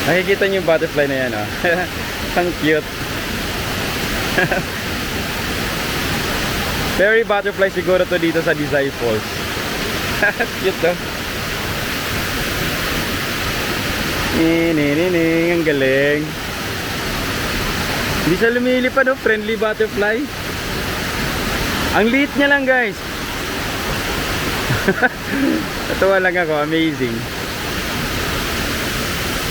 Nakikita niyo yung butterfly na yan, oh. Ang cute. Fairy butterfly siguro to dito sa Disciples. Cute, oh. Ang galing. Hindi siya lumilipad, oh. Friendly butterfly. Ang liit niya lang, guys. Natuwa lang ako. Amazing.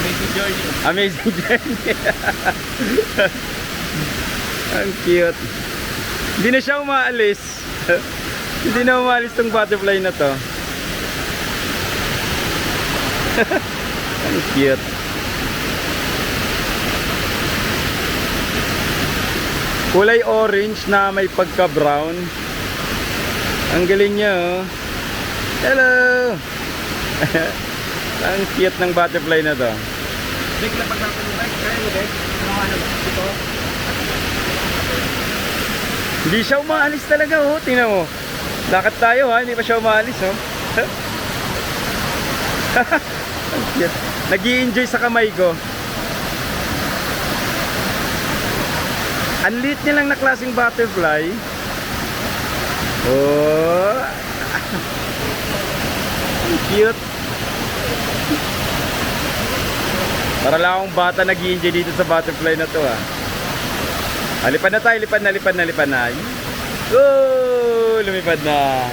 Amazing journey. Amazing journey. Ang cute. Hindi na siya umaalis. Hindi na umaalis tong butterfly na to. Ang cute. Kulay orange na may pagka-brown. Ang galing niya, oh. Hello. Ang cute ng butterfly na to. Big na pagkakulubay. Kaya mo, Bek? Ano, ito? Hindi siya umaalis talaga, oh. Tingnan mo. Lakad tayo, ha. Hindi pa siya umaalis, oh. Ang cute. Nag-i-enjoy sa kamay ko. Ang liit niya lang na klaseng butterfly. Oh. Ang cute. Para lang akong bata nag-i-enjoy dito sa butterfly na to, ah. Lipad na tayo, lipad na. Oh, lumipad na.